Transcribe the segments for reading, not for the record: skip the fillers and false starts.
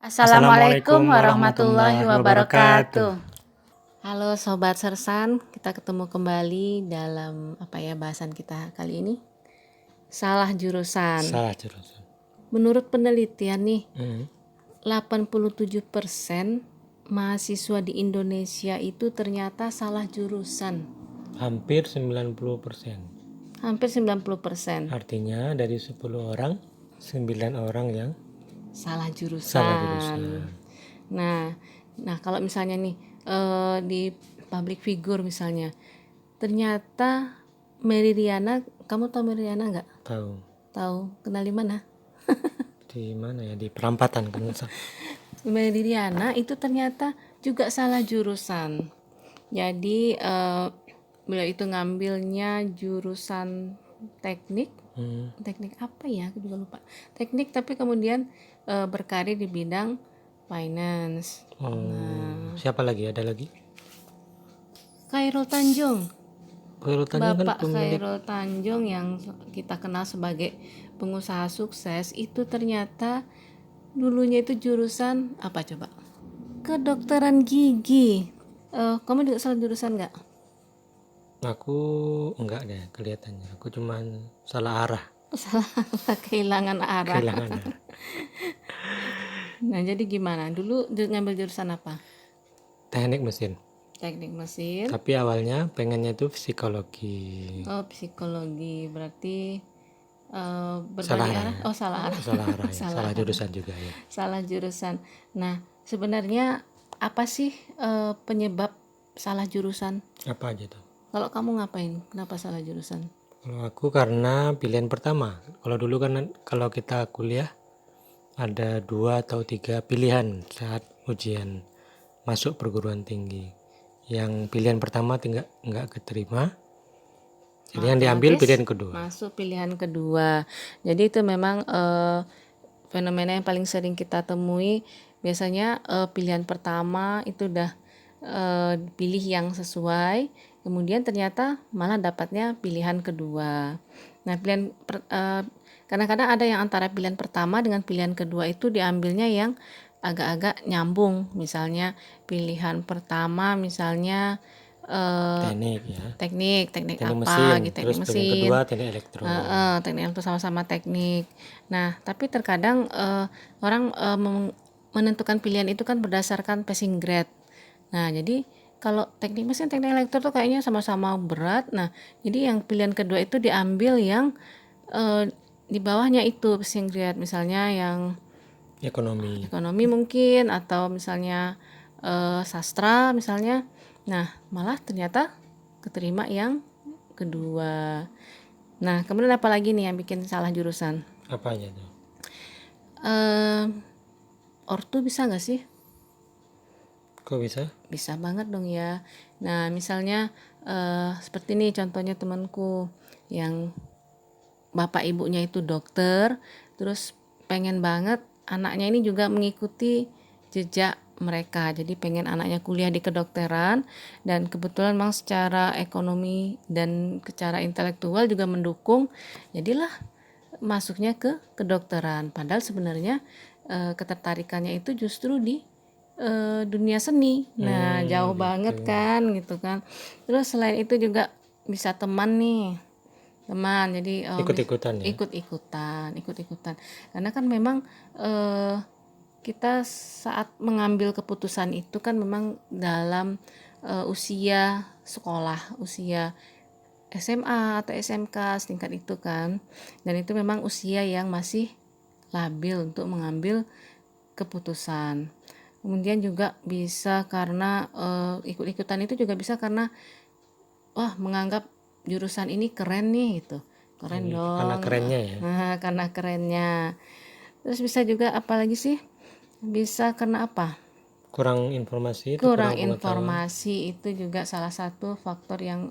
Assalamualaikum warahmatullahi wabarakatuh. wabarakatuh. Halo Sobat Sersan, kita ketemu kembali dalam bahasan kita kali ini. Salah jurusan. Salah jurusan. Menurut penelitian nih, 87% mahasiswa di Indonesia itu ternyata salah jurusan. Hampir 90%. Hampir 90%. Artinya dari 10 orang, 9 orang yang salah jurusan. salah jurusan. Nah, kalau misalnya nih di public figure misalnya, ternyata Meridiana, kamu tahu Meridiana nggak? Tahu. Tahu, kenal di mana? Di mana ya? Di Perampatan kan. Meridiana itu ternyata juga salah jurusan. Jadi beliau itu ngambilnya jurusan teknik. Teknik apa ya? Aku juga lupa. Teknik, tapi kemudian berkarir di bidang finance. Siapa lagi? Ada lagi? Khairul Tanjung. Bapak Khairul Tanjung yang kita kenal sebagai pengusaha sukses itu ternyata dulunya itu jurusan apa coba? Kedokteran gigi. Kamu juga salah jurusan nggak? Aku enggak deh kelihatannya. Aku cuman salah arah. Kehilangan arah. Kehilangan arah. Nah, jadi gimana? Dulu ngambil jurusan apa? Teknik mesin. Teknik mesin. Tapi awalnya pengennya itu psikologi. Oh, psikologi. Berarti berbalik Salah arah. arah. Oh, salah arah. Salah arah ya. Salah jurusan juga ya. Salah jurusan. Nah, sebenarnya apa sih penyebab salah jurusan? Apa aja tuh? Kalau kamu ngapain? Kenapa salah jurusan? Kalau aku karena pilihan pertama. Kalau dulu kan kalau kita kuliah ada 2 atau 3 pilihan saat ujian masuk perguruan tinggi. Yang pilihan pertama nggak keterima. Jadi yang diambil pilihan kedua. Masuk pilihan kedua. Jadi itu memang fenomena yang paling sering kita temui. Biasanya pilihan pertama itu udah pilih yang sesuai, kemudian ternyata malah dapatnya pilihan kedua. Nah, kadang-kadang ada yang antara pilihan pertama dengan pilihan kedua itu diambilnya yang agak-agak nyambung. Misalnya pilihan pertama misalnya Teknik ya. teknik apa mesin. gitu, Terus teknik pilihan mesin. kedua teknik elektro. Teknik elektro sama-sama teknik. Nah, tapi terkadang orang menentukan pilihan itu kan berdasarkan passing grade. Nah, jadi kalau teknik mesin, teknik elektro tuh kayaknya sama-sama berat. Nah, jadi yang pilihan kedua itu diambil yang di bawahnya itu passing grade, misalnya yang Ekonomi mungkin, atau misalnya sastra misalnya. Nah, malah ternyata keterima yang kedua. Nah, kemudian apa lagi nih yang bikin salah jurusan? apa aja tuh? Ortu bisa nggak sih? Kok bisa? Bisa banget dong ya. Nah, misalnya seperti ini contohnya temanku yang bapak ibunya itu dokter, terus pengen banget anaknya ini juga mengikuti jejak mereka. Jadi pengen anaknya kuliah di kedokteran, dan kebetulan memang secara ekonomi dan secara intelektual juga mendukung. Jadilah masuknya ke kedokteran. Padahal sebenarnya ketertarikannya itu justru di dunia seni. Nah, jauh gitu. banget kan gitu kan. Terus selain itu juga bisa teman nih. Jadi Ikut-ikutan ya. ikut-ikutan. Karena kan memang kita saat mengambil keputusan itu kan memang dalam usia sekolah, usia SMA atau SMK setingkat itu kan. Dan itu memang usia yang masih labil untuk mengambil keputusan. Kemudian juga bisa karena ikut-ikutan itu juga bisa karena menganggap jurusan ini keren nih gitu. Keren dong. Karena kerennya ya. Nah, karena kerennya. Terus bisa juga apa lagi sih? Bisa karena apa? Kurang informasi itu, Kurang pengetahuan. informasi itu juga salah satu faktor yang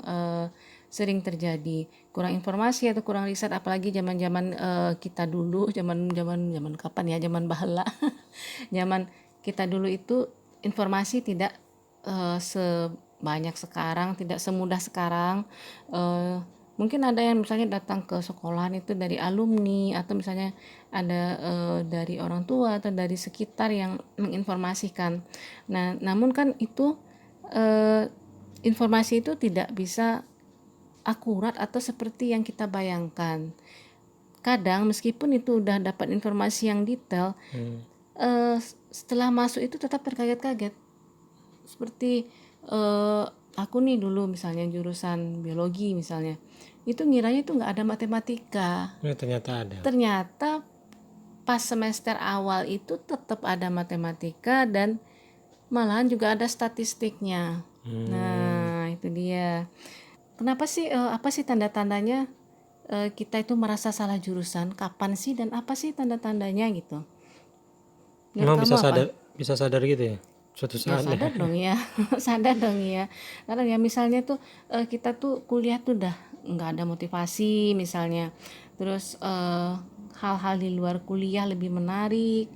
sering terjadi. Kurang informasi atau kurang riset, apalagi zaman-zaman kita dulu, zaman kapan ya? Zaman baheula. Zaman kita dulu itu informasi tidak sebanyak sekarang, tidak semudah sekarang. Mungkin ada yang misalnya datang ke sekolahan itu dari alumni, atau misalnya ada dari orang tua atau dari sekitar yang menginformasikan. Nah, namun kan itu informasi itu tidak bisa akurat atau seperti yang kita bayangkan. Kadang meskipun itu udah dapat informasi yang detail, setelah masuk itu tetap terkaget-kaget. Seperti aku nih dulu misalnya jurusan biologi misalnya, itu ngiranya itu nggak ada matematika. Ternyata ada. Ternyata pas semester awal itu tetap ada matematika dan malahan juga ada statistiknya. Nah, itu dia. Kenapa sih, apa sih tanda-tandanya kita itu merasa salah jurusan? Kapan sih dan apa sih tanda-tandanya gitu? Menurut Memang kamu apa? bisa sadar gitu ya suatu Ya saat. sadar dong ya, sadar dong ya. Karena ya misalnya tuh kita tuh kuliah tuh udah nggak ada motivasi misalnya. Terus hal-hal di luar kuliah lebih menarik.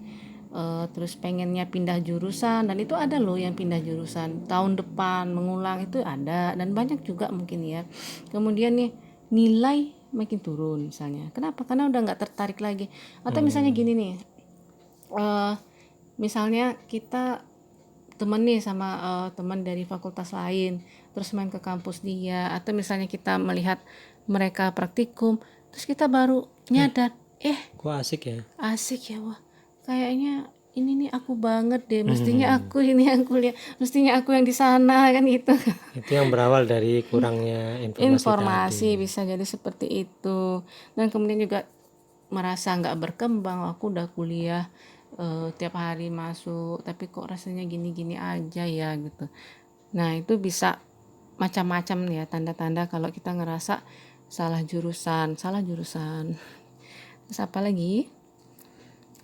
Terus pengennya pindah jurusan, dan itu ada loh yang pindah jurusan tahun depan mengulang, itu ada, dan banyak juga mungkin ya. Kemudian nih nilai makin turun misalnya. Kenapa? Karena udah nggak tertarik lagi. Atau misalnya gini nih, misalnya kita temen nih sama teman dari fakultas lain, terus main ke kampus dia, atau misalnya kita melihat mereka praktikum, terus kita baru nyadar, Kok asik ya. asik ya, wah kayaknya ini nih aku banget deh, mestinya aku ini yang kuliah, mestinya aku yang di sana, kan gitu. Itu yang berawal dari kurangnya Informasi tadi. bisa jadi seperti itu. Dan kemudian juga merasa nggak berkembang, aku udah kuliah tiap hari masuk, tapi kok rasanya gini-gini aja ya gitu. Nah, itu bisa macam-macam ya tanda-tanda kalau kita ngerasa salah jurusan. Terus apa lagi?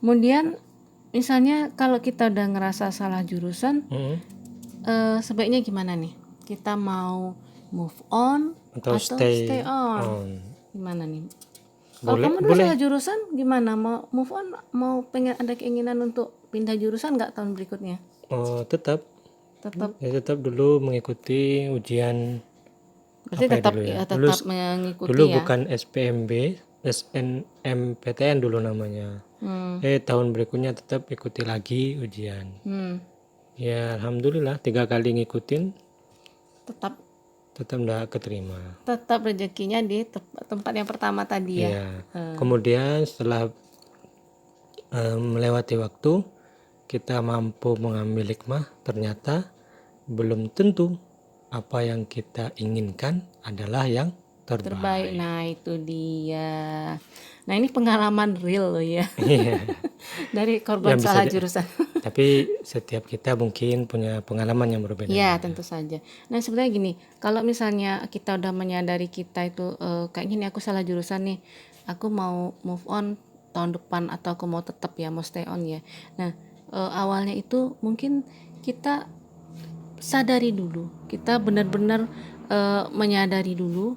Kemudian misalnya kalau kita udah ngerasa salah jurusan, sebaiknya gimana nih? Kita mau move on Atau atau stay stay on? on. Gimana nih? Kalau Boleh, kamu dulu boleh. salah jurusan gimana? Mau move on? Mau pengen ada keinginan untuk pindah jurusan nggak tahun berikutnya? Tetap Tetap, dulu mengikuti ujian berarti apa ya tetap dulu ya. ya, Dulu tetap mengikuti dulu ya. bukan SPMB, SNMPTN dulu namanya. Tahun berikutnya tetap ikuti lagi ujian. Ya alhamdulillah 3 kali ngikutin Tetap tetap nggak keterima. tetap rezekinya di tempat yang pertama tadi ya. Ya. Kemudian setelah melewati waktu, kita mampu mengambil hikmah, ternyata belum tentu apa yang kita inginkan adalah yang Terbaik. terbaik. Nah, itu dia. Nah, ini pengalaman real loh ya. Iya. Dari korban Yang bisa salah jurusan. tapi setiap kita mungkin punya pengalaman yang berbeda. Ya, tentu saja. Nah, sebenarnya gini, kalau misalnya kita udah menyadari kita itu kayaknya nih aku salah jurusan nih, aku mau move on tahun depan, atau aku mau tetap ya, mau stay on ya. Nah, awalnya itu mungkin kita sadari dulu, kita benar-benar menyadari dulu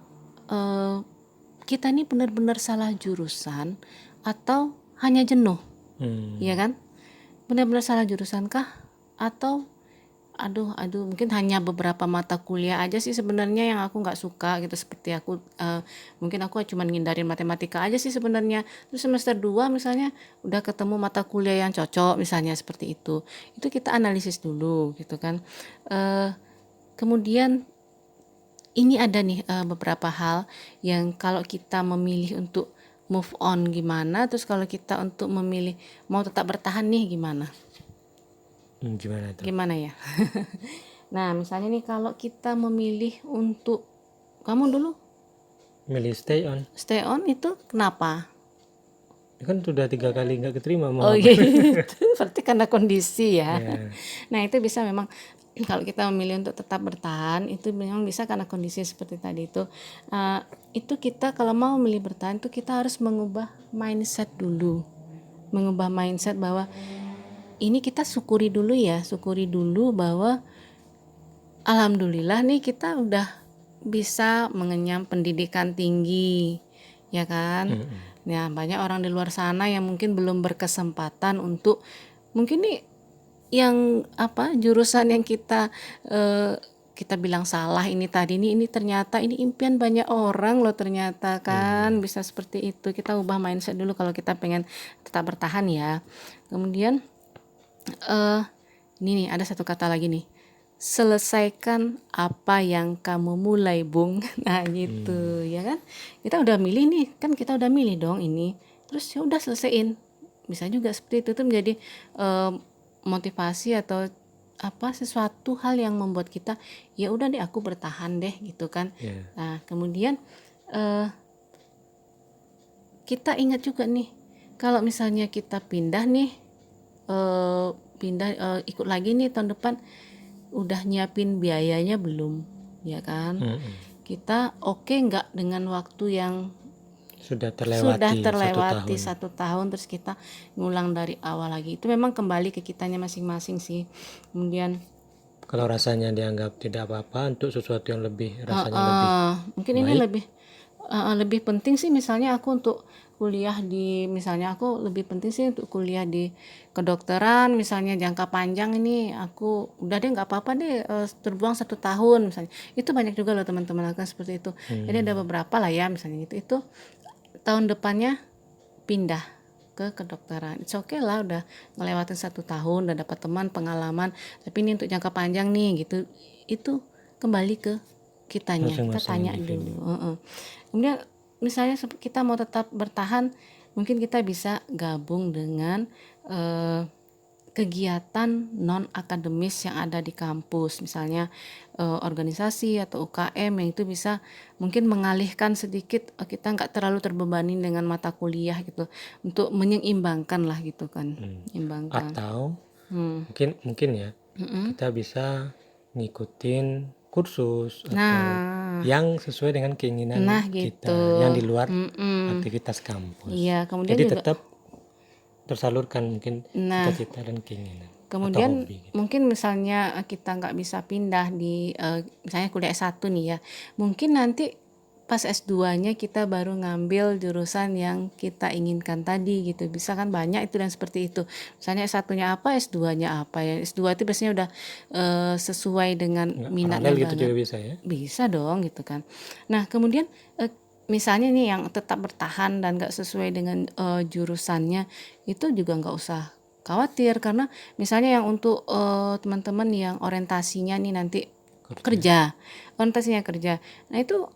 kita ini benar-benar salah jurusan atau hanya jenuh, ya kan? Benar-benar salah jurusan kah? Atau aduh mungkin hanya beberapa mata kuliah aja sih sebenarnya yang aku nggak suka gitu, seperti aku mungkin aku cuma ngindarin matematika aja sih sebenarnya. Terus semester 2 misalnya udah ketemu mata kuliah yang cocok misalnya, seperti itu kita analisis dulu gitu kan. Kemudian ini ada nih beberapa hal yang kalau kita memilih untuk move on gimana, terus kalau kita untuk memilih mau tetap bertahan nih gimana. Gimana tuh? Gimana ya? Nah, misalnya nih kalau kita memilih untuk, kamu dulu Milih stay on. stay on itu kenapa? Kan sudah 3 kali nggak keterima mau Oh apa? gitu, berarti karena kondisi ya. Ya. Nah, itu bisa memang kalau kita memilih untuk tetap bertahan, itu memang bisa karena kondisi seperti tadi itu. Itu kita kalau mau memilih bertahan itu kita harus mengubah mindset dulu. Mengubah mindset bahwa ini kita syukuri dulu bahwa alhamdulillah nih kita udah bisa mengenyam pendidikan tinggi, ya kan? Nah, banyak orang di luar sana yang mungkin belum berkesempatan untuk mungkin nih yang jurusan yang kita kita bilang salah ini tadi, ini ternyata ini impian banyak orang loh ternyata kan, bisa seperti itu. Kita ubah mindset dulu kalau kita pengen tetap bertahan ya. Kemudian ini nih ada satu kata lagi nih, selesaikan apa yang kamu mulai, Bung. Nah gitu ya kan, kita udah milih nih kan, kita udah milih dong ini, terus ya udah selesaiin. Bisa juga seperti itu, tuh menjadi motivasi atau apa, sesuatu hal yang membuat kita ya udah deh aku bertahan deh gitu kan. Ya. Nah kemudian kita ingat juga nih, kalau misalnya kita pindah nih, ikut lagi nih tahun depan, udah nyiapin biayanya belum, ya kan? Kita oke nggak dengan waktu yang Sudah sudah terlewati 1 tahun. satu tahun terus kita ngulang dari awal lagi? Itu memang kembali ke kitanya masing-masing sih. Kemudian Kalau rasanya dianggap tidak apa-apa, untuk sesuatu yang rasanya lebih mungkin ini lebih penting sih, misalnya aku untuk kuliah di, misalnya aku lebih penting sih untuk kuliah di kedokteran misalnya jangka panjang, ini aku udah deh nggak apa-apa deh terbuang 1 tahun misalnya. Itu banyak juga loh teman-teman lakukan seperti itu. Jadi ada beberapa lah ya misalnya gitu, itu tahun depannya pindah ke kedokteran. It's okay lah, udah ngelewatin 1 tahun, udah dapat teman, pengalaman, tapi ini untuk jangka panjang nih gitu. Itu kembali ke kitanya, kita masing-masing tanya individu. dulu. Kemudian misalnya kita mau tetap bertahan, mungkin kita bisa gabung dengan kegiatan non akademis yang ada di kampus, misalnya organisasi atau UKM yang itu bisa mungkin mengalihkan sedikit, kita nggak terlalu terbebani dengan mata kuliah gitu, untuk menyeimbangkan lah gitu kan, imbangkan. Atau mungkin ya, kita bisa ngikutin kursus atau yang sesuai dengan keinginan kita, yang di luar aktivitas kampus. Iya, kemudian Jadi juga tetap tersalurkan mungkin cita-cita dan keinginan atau kemudian hobi. mungkin misalnya kita nggak bisa pindah di misalnya kuliah S1 nih ya, mungkin nanti pas S2-nya kita baru ngambil jurusan yang kita inginkan tadi gitu. Bisa kan, banyak itu dan seperti itu. Misalnya S1-nya apa, S2-nya apa ya. S2 itu biasanya udah sesuai dengan minatnya Paralel gitu banget. juga bisa ya. Bisa dong gitu kan. Nah kemudian misalnya nih yang tetap bertahan dan gak sesuai dengan jurusannya, itu juga nggak usah khawatir, karena misalnya yang untuk teman-teman yang orientasinya nih nanti orientasinya kerja. Nah itu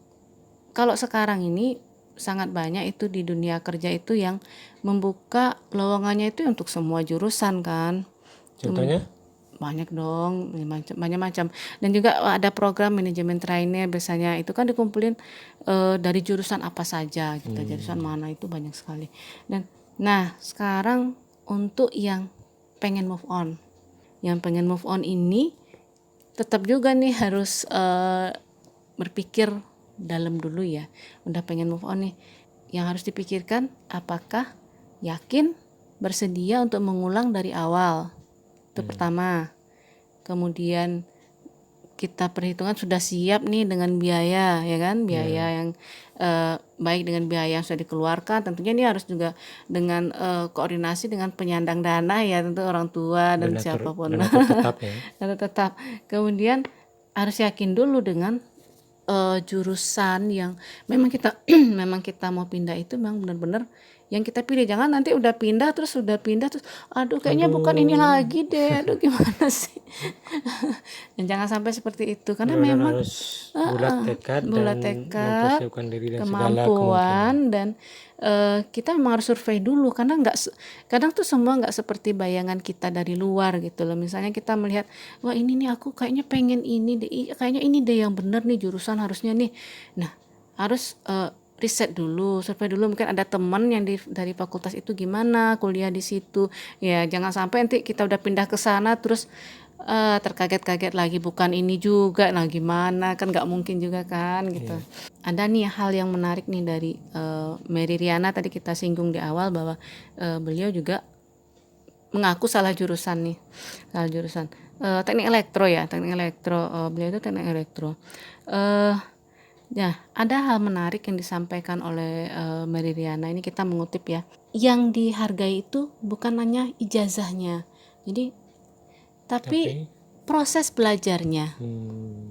kalau sekarang ini sangat banyak itu di dunia kerja itu yang membuka lowongannya itu untuk semua jurusan kan. Contohnya? Banyak dong, banyak macam. Dan juga ada program manajemen trainee, biasanya itu kan dikumpulin dari jurusan apa saja gitu, jurusan mana, itu banyak sekali. Dan nah sekarang untuk yang pengen move on, ini tetap juga nih harus berpikir dalam dulu ya. Udah pengen move on nih, yang harus dipikirkan, apakah yakin bersedia untuk mengulang dari awal. Itu pertama. Kemudian kita perhitungan sudah siap nih dengan biaya, ya kan, biaya yang baik dengan biaya yang sudah dikeluarkan. Tentunya ini harus juga dengan koordinasi dengan penyandang dana ya, tentu orang tua dan siapapun. Donatur tetap ya. Donatur tetap. Kemudian harus yakin dulu dengan jurusan yang memang kita memang kita mau pindah, itu memang benar-benar yang kita pilih. Jangan nanti udah pindah terus aduh kayaknya bukan ini lagi deh, aduh gimana sih. Dan jangan sampai seperti itu, karena memang harus bulat tekad dan mempersiapkan diri dan segala kemungkinan. kemampuan, dan kita memang harus survei dulu, karena kadang tuh semua nggak seperti bayangan kita dari luar gitu loh. Misalnya kita melihat, wah ini nih aku kayaknya pengen ini deh, kayaknya ini deh yang bener nih jurusan harusnya nih. Nah harus riset dulu, survei dulu, mungkin ada teman yang dari fakultas itu gimana, kuliah di situ ya. Jangan sampai nanti kita udah pindah ke sana terus terkaget-kaget lagi, bukan ini juga, nah gimana, kan nggak mungkin juga kan gitu. Ada nih hal yang menarik nih dari Mary Riana, tadi kita singgung di awal bahwa beliau juga mengaku salah jurusan teknik elektro ya, beliau itu teknik elektro. Ya, ada hal menarik yang disampaikan oleh Mary Riana, ini kita mengutip ya. Yang dihargai itu bukan hanya ijazahnya, jadi tapi proses belajarnya.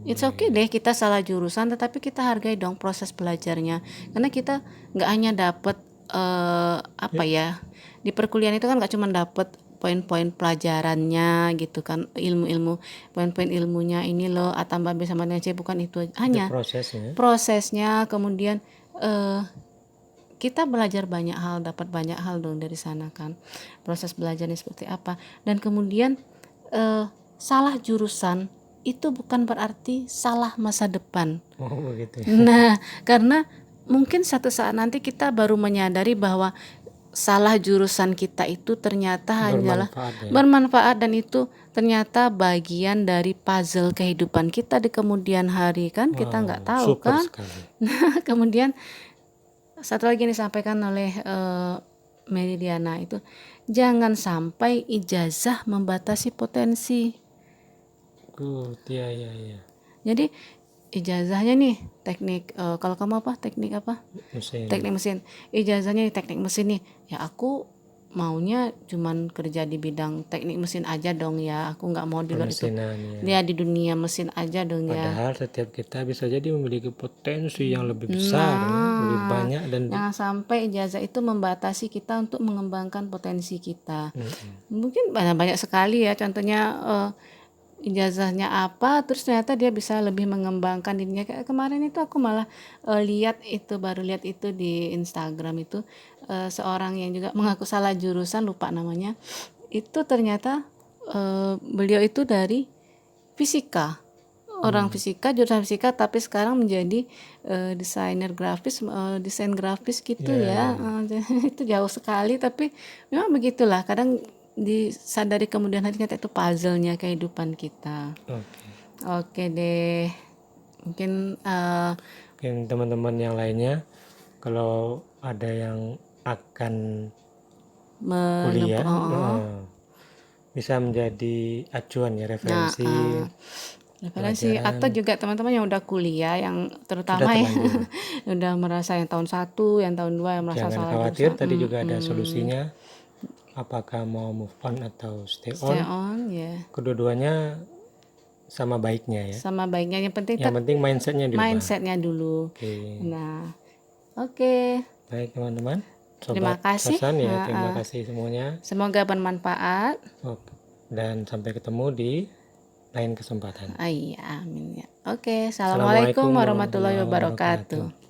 It's okay iya. deh kita salah jurusan, tetapi kita hargai dong proses belajarnya. Karena kita nggak hanya dapet apa ya, di perkuliahan itu kan nggak cuma dapet poin-poin pelajarannya gitu kan, ilmu-ilmu, poin-poin ilmunya ini loh A tambah B sama dengan C, bukan itu Itu hanya prosesnya. prosesnya. Kemudian kita belajar banyak hal, dapat banyak hal dong dari sana kan, proses belajarnya seperti apa. Dan kemudian salah jurusan itu bukan berarti salah masa depan. Oh begitu ya. Nah, karena mungkin satu saat nanti kita baru menyadari bahwa salah jurusan kita itu ternyata hanyalah Bermanfaat ya. bermanfaat, dan itu ternyata bagian dari puzzle kehidupan kita di kemudian hari kan, kita nggak tahu Super kan. sekali. Nah, kemudian satu lagi yang disampaikan oleh Meridiana itu, jangan sampai ijazah membatasi potensi. Good, ya. Jadi ijazahnya nih teknik, kalau kamu apa, teknik apa? Mesin. Teknik mesin. Ijazahnya di teknik mesin nih. Ya aku maunya cuman kerja di bidang teknik mesin aja dong ya. Aku nggak mau di luar itu. Permesinan ya. Dia di dunia mesin aja dong ya. Padahal setiap kita bisa jadi memiliki potensi yang lebih besar, ya, lebih banyak dan Jangan sampai ijazah itu membatasi kita untuk mengembangkan potensi kita. Mungkin banyak sekali ya, contohnya ijazahnya apa, terus ternyata dia bisa lebih mengembangkan dirinya. Kayak kemarin itu aku malah baru lihat itu di Instagram itu, seorang yang juga mengaku salah jurusan, lupa namanya. Itu ternyata beliau itu dari fisika, orang fisika, jurusan fisika, tapi sekarang menjadi desainer grafis, desain grafis gitu ya. Itu jauh sekali, tapi memang begitulah, kadang disadari kemudian hari ternyata itu puzzle-nya kehidupan kita. Oke deh, mungkin mungkin teman-teman yang lainnya kalau ada yang akan kuliah bisa menjadi acuan ya, referensi. Referensi atau juga teman-teman yang udah kuliah, yang terutama ya udah merasa yang tahun 1, yang tahun 2 yang merasa Jangan salah khawatir, jurusan. tadi juga ada solusinya. Apakah mau move on atau stay Stay on? on ya. Kedua-duanya sama baiknya ya. Sama baiknya, yang penting Yang penting mindsetnya dirubah. mindsetnya dulu. Oke. Nah, oke. Baik teman-teman. Terima Sobat kasih. Kosan ya, terima kasih semuanya. Semoga bermanfaat. Dan sampai ketemu di lain kesempatan. Iya, amin ya. Oke, assalamualaikum warahmatullahi wabarakatuh.